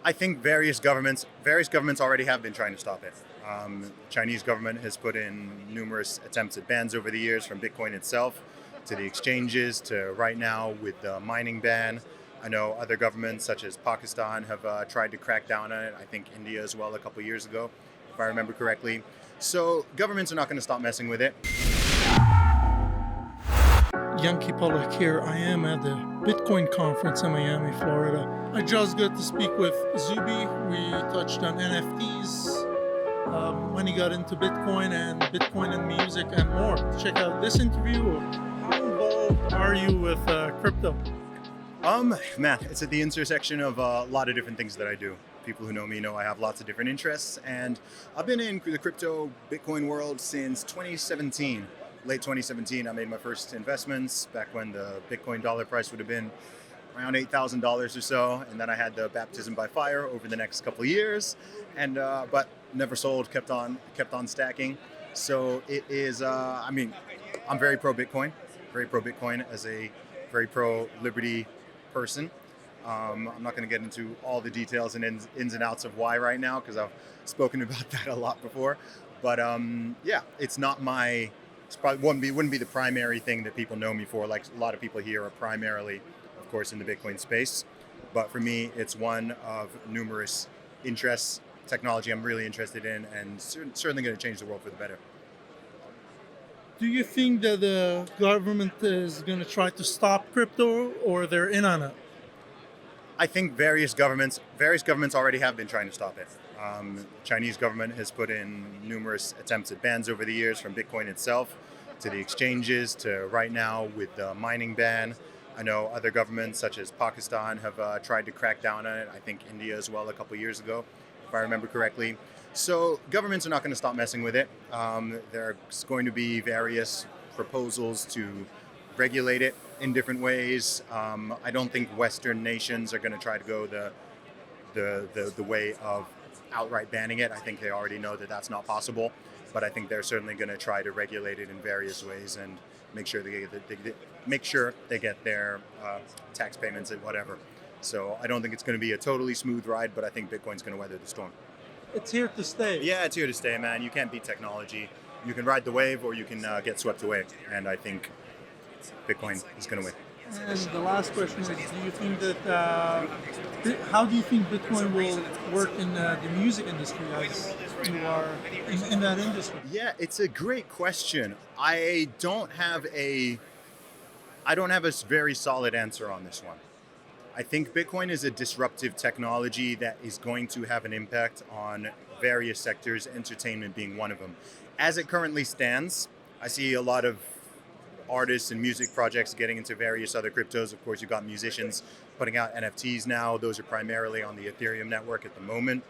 I think various governments already have been trying to stop it. Chinese government has put in numerous attempts at bans over the years, from Bitcoin itself to the exchanges to right now with the mining ban. I know other governments, such as Pakistan, have tried to crack down on it. I think India as well a couple years ago, if I remember correctly. So governments are not going to stop messing with it. Yankee Pollock here. I am at the Bitcoin conference in Miami, Florida. I just got to speak with Zuby. We touched on NFTs, when he got into Bitcoin and music and more. Check out this interview. How involved are you with crypto? Man, it's at the intersection of a lot of different things that I do. People who know me know I have lots of different interests, and I've been in the crypto Bitcoin world since 2017. Late 2017, I made my first investments back when the Bitcoin dollar price would have been around $8,000 or so, and then I had the baptism by fire over the next couple of years, and but never sold, kept on stacking. So it is. I'm very pro Bitcoin as a very pro liberty person. I'm not going to get into all the details and ins and outs of why right now, because I've spoken about that a lot before. But yeah, it's not my. It probably wouldn't be the primary thing that people know me for. Like a lot of people here are primarily, of course, in the Bitcoin space. But for me, it's one of numerous interests, technology I'm really interested in, and certainly going to change the world for the better. Do you think that the government is going to try to stop crypto, or they're in on it? I think various governments already have been trying to stop it. Chinese government has put in numerous attempts at bans over the years, from Bitcoin itself to the exchanges to right now with the mining ban. I know other governments, such as Pakistan, have tried to crack down on it. I think India as well a couple years ago, if I remember correctly. So governments are not going to stop messing with it. There's going to be various proposals to regulate it in different ways. I don't think Western nations are going to try to go the way of outright banning it. I think they already know that that's not possible, but I think they're certainly going to try to regulate it in various ways and make sure they get their tax payments and whatever. So I don't think it's going to be a totally smooth ride, but I think Bitcoin's going to weather the storm. It's here to stay. Yeah, it's here to stay, man. You can't beat technology. You can ride the wave, or you can get swept away. And I think Bitcoin is going to win. And the last question is, do you think that, how do you think Bitcoin will work in the music industry, as you are in that industry? Yeah, it's a great question. I don't have a very solid answer on this one. I think Bitcoin is a disruptive technology that is going to have an impact on various sectors, entertainment being one of them. As it currently stands, I see a lot of artists and music projects getting into various other cryptos. Of course, you've got musicians putting out NFTs now. Those are primarily on the Ethereum network at the moment.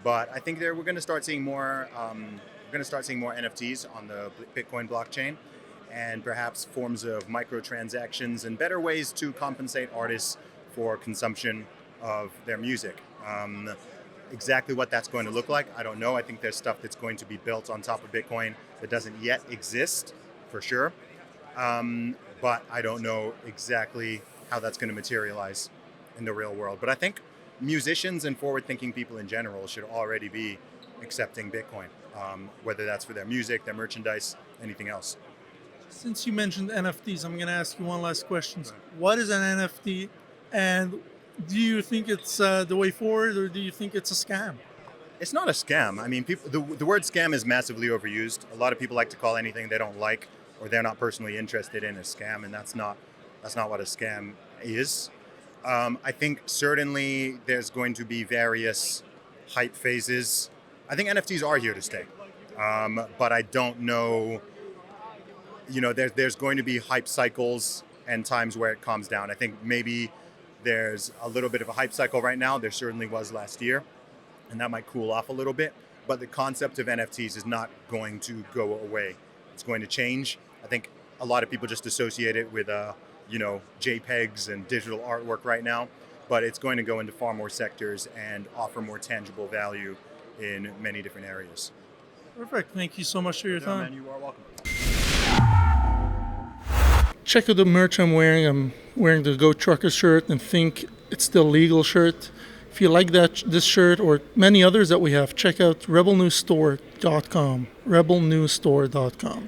But I think we're going to start seeing more. NFTs on the Bitcoin blockchain, and perhaps forms of microtransactions and better ways to compensate artists for consumption of their music. Exactly what that's going to look like, I don't know. I think there's stuff that's going to be built on top of Bitcoin that doesn't yet exist, for sure. But I don't know exactly how that's going to materialize in the real world. But I think musicians and forward-thinking people in general should already be accepting Bitcoin, whether that's for their music, their merchandise, anything else. Since you mentioned NFTs, I'm going to ask you one last question. What is an NFT, and do you think it's the way forward, or do you think it's a scam? It's not a scam. I mean, the word scam is massively overused. A lot of people like to call anything they don't like or they're not personally interested in a scam, and that's not what a scam is. I think certainly there's going to be various hype phases. I think NFTs are here to stay, but I don't know. There's going to be hype cycles and times where it calms down. I think maybe there's a little bit of a hype cycle right now. There certainly was last year, and that might cool off a little bit. But the concept of NFTs is not going to go away. It's going to change. I think a lot of people just associate it with, JPEGs and digital artwork right now, but it's going to go into far more sectors and offer more tangible value in many different areas. Perfect. Thank you so much for your time. Man, you are welcome. Check out the merch I'm wearing. I'm wearing the Go Trucker shirt and Think It's Still Legal shirt. If you like this shirt or many others that we have, check out rebelnewsstore.com. rebelnewsstore.com.